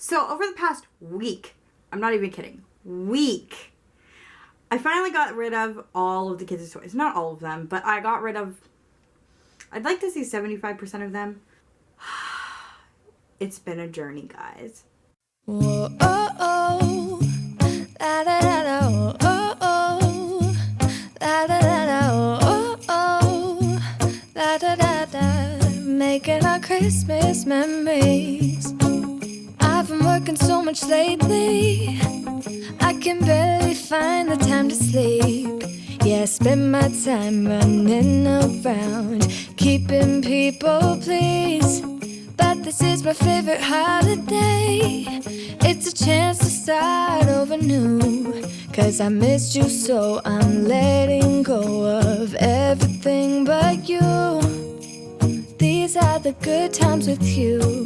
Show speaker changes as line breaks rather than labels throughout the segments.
So over the past week, I'm not even kidding, week, I finally got rid of all of the kids' toys. Not all of them, but I got rid of, I'd like to say 75% of them. It's been a journey, guys.
Whoa, oh, oh. La, da, da, da, oh, oh. La, da, da, da, oh, oh. La, da, da, da. Making our Christmas memories. I've been working so much lately, I can barely find the time to sleep. Yeah, I spend my time running around, keeping people pleased. But this is my favorite holiday. It's a chance to start over new. Cause I missed you, so I'm letting go of everything but you. These are the good times with you.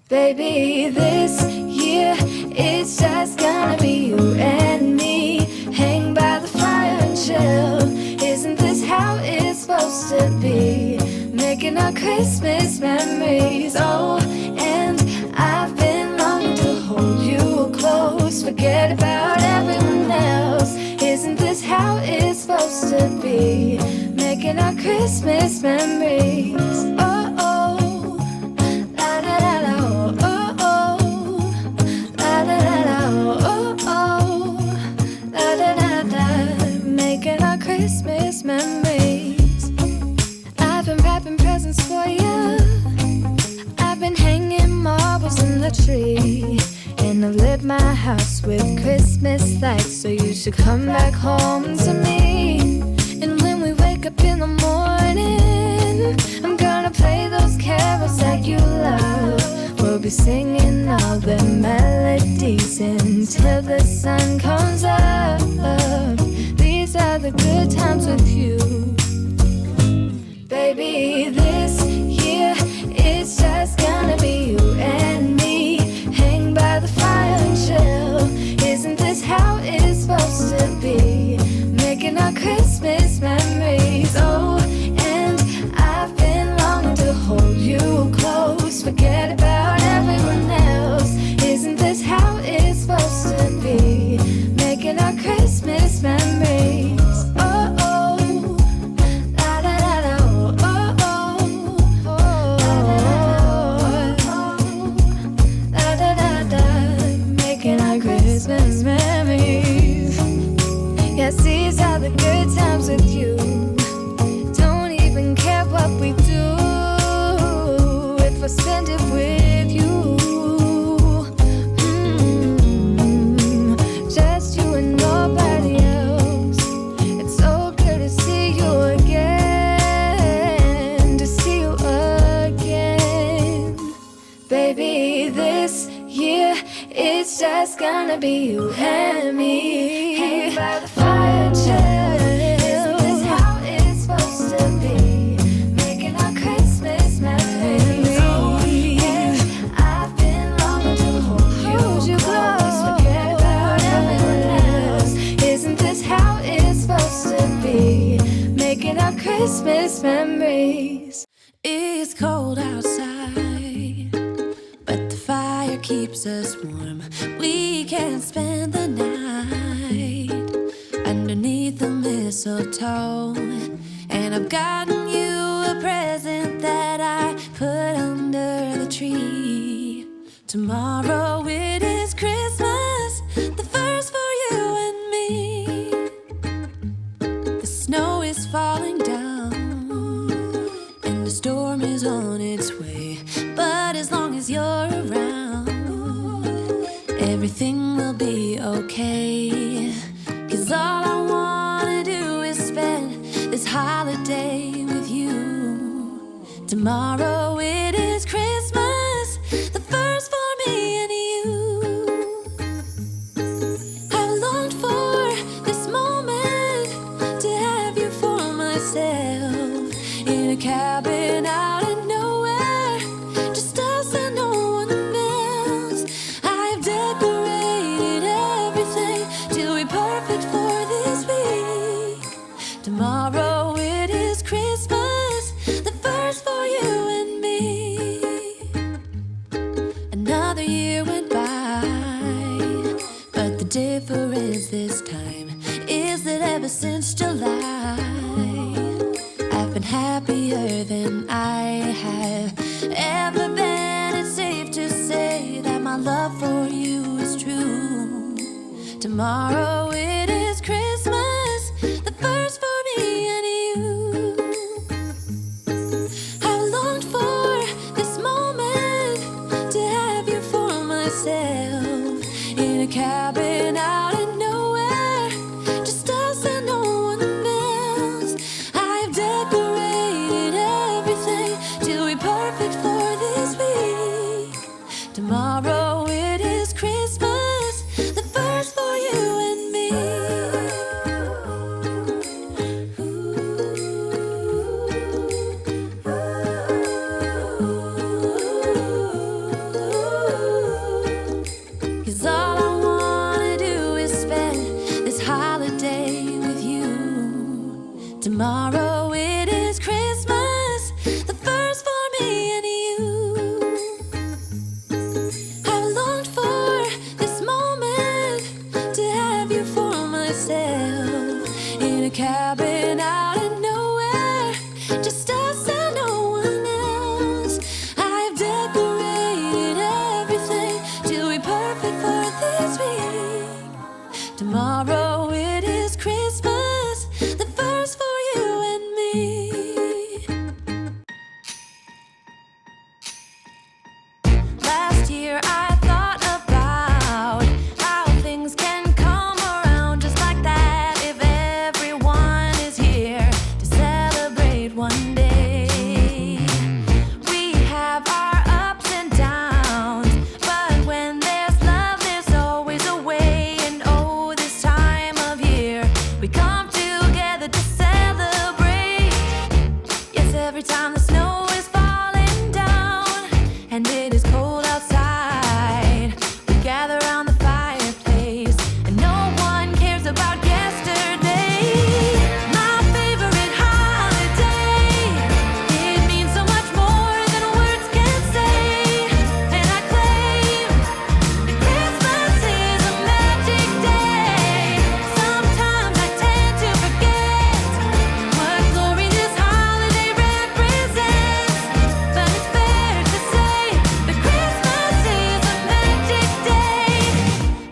Baby, this year it's just gonna be you and me. Hang by the fire and chill. Isn't this how it's supposed to be? Making our Christmas memories. Oh, and I've been longing to hold you close. Forget about everyone else. Isn't this how it's supposed to be? Making our Christmas memories. Oh, oh. La, da, da, da. Christmas memories. I've been wrapping presents for you. I've been hanging marbles in the tree, and I've lit my house with Christmas lights. So you should come back home to me. And when we wake up in the morning, I'm gonna play those carols that you love. We'll be singing all the melodies until the sun comes up. These are the good times with you. Baby, this year it's just gonna be you and me. Hang by the fire and chill. Isn't this how it's supposed to be? Making our Christmas memories. Oh, and I've been longing to hold you close. Forget about everyone else. Isn't this how it's supposed to be? Making our Christmas memories. Oh, oh. La, da, da, da. Oh, oh. Oh, la, da, da, da. Making our Christmas memories. Yes, these are the good times with you. Don't even care what we do if I spend it with you. Just you and nobody else. It's so good to see you again. To see you again. Baby, this year it's just gonna be you and me. Hang by the fire and chill. Isn't this how it's supposed to be? Making our Christmas memories. Oh, yeah. I've been longing to hold you close. Forget about everyone else. Isn't this how it's supposed to be? Making our Christmas memories. It's cold outside, but the fire keeps us warm. We can spend the night underneath the mistletoe. And I've gotten you a present that I put under the tree. Tomorrow it is Christmas, the first for you and me. The snow is falling down, and the storm is on its way. But as long as you're around, everything will be okay. Cause all I wanna do is spend this holiday with you. Tomorrow it is Christmas, the first for me and you. I've longed for this moment to have you for myself. In a cabin out in nowhere, just us and no one else. I've decorated everything till we're perfect for this week. Tomorrow it is Christmas, the first for you and me. Another year went by, but the difference this time is that ever since July, I've been happier than I have ever been. It's safe to say that my love for you is true. Tomorrow it is Christmas, the first for me and you. I've longed for this moment to have you for myself, in a cabin out in nowhere, just us and no one else. I've decorated everything to be perfect for this week. Tomorrow it is Christmas, the first for you and me. Cause all I wanna do is spend this holiday with you. Tomorrow it is Christmas, the first for me and you. I've longed for this moment to have you for myself, in a cabin out in nowhere, just us and no one else. I've decorated everything to be perfect for this week. Tomorrow it is Christmas, the first for you and me. Last year I thought about how things can come around just like that if everyone is here to celebrate one day. We have our ups and downs, but when there's love there's always a way. And oh, this time of year we come together to celebrate. Yes, every time the snow is falling down and it is cold outside, we gather around the fireplace and no one cares about yesterday. My favorite holiday, it means so much more than words can say. And I claim that Christmas is a magic day. Sometimes I tend to forget what glory this holiday represents, but it's fair to say that Christmas is a magic day.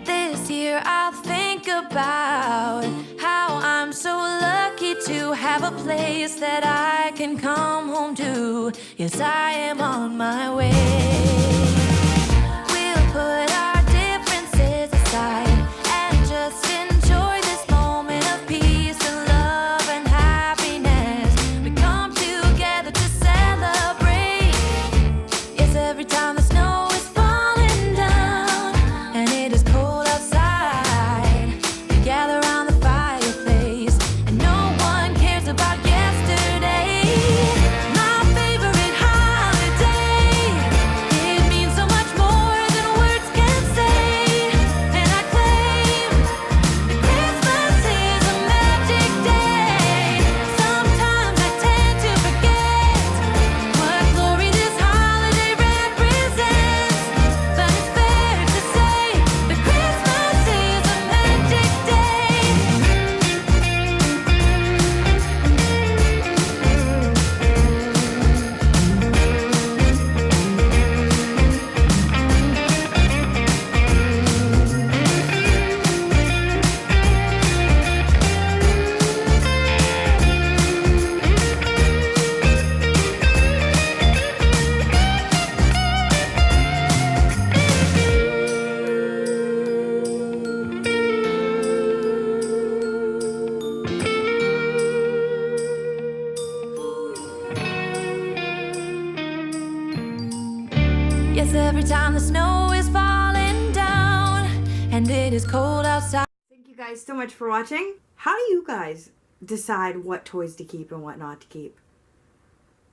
This year I'll think about how I'm so lucky to have a place that I can come home to. Yes, I am on my way. We'll put our differences aside and just enjoy this moment of peace and love and happiness. We come together to celebrate. Yes, every time the snow is falling down and it is cold outside, we gather around the fireplace and no one cares about yesterday. My favorite holiday, it means so much more than words can say. And I claim that Christmas is a magic day. Sometimes I tend to forget what glory this holiday represents, but it's fair to say that Christmas is a magic day. Yes, every time the snow is falling down and it is cold outside.
Thank you guys so much for watching. How do you guys decide what toys to keep and what not to keep?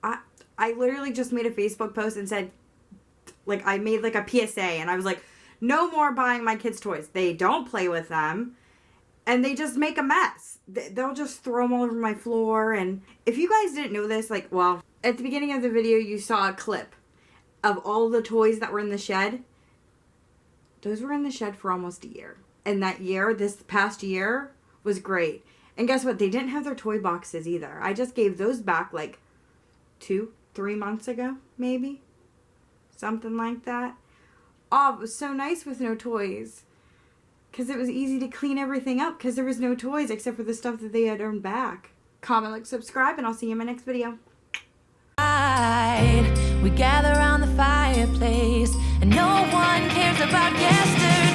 I literally just made a Facebook post and said, like, I made like a PSA and I was like, no more buying my kids toys. They don't play with them and they just make a mess. They'll just throw them all over my floor. And if you guys didn't know this, like, well, at the beginning of the video you saw a clip of all the toys that were in the shed. Those were in the shed for almost a year. And that year, this past year, was great. And guess what? They didn't have their toy boxes either. I just gave those back like 2-3 months ago, maybe. Something like that. Oh, it was so nice with no toys. Because it was easy to clean everything up because there was no toys except for the stuff that they had earned back. Comment, like, subscribe, and I'll see you in my next video.
We gather around the fireplace, and no one cares about yesterday.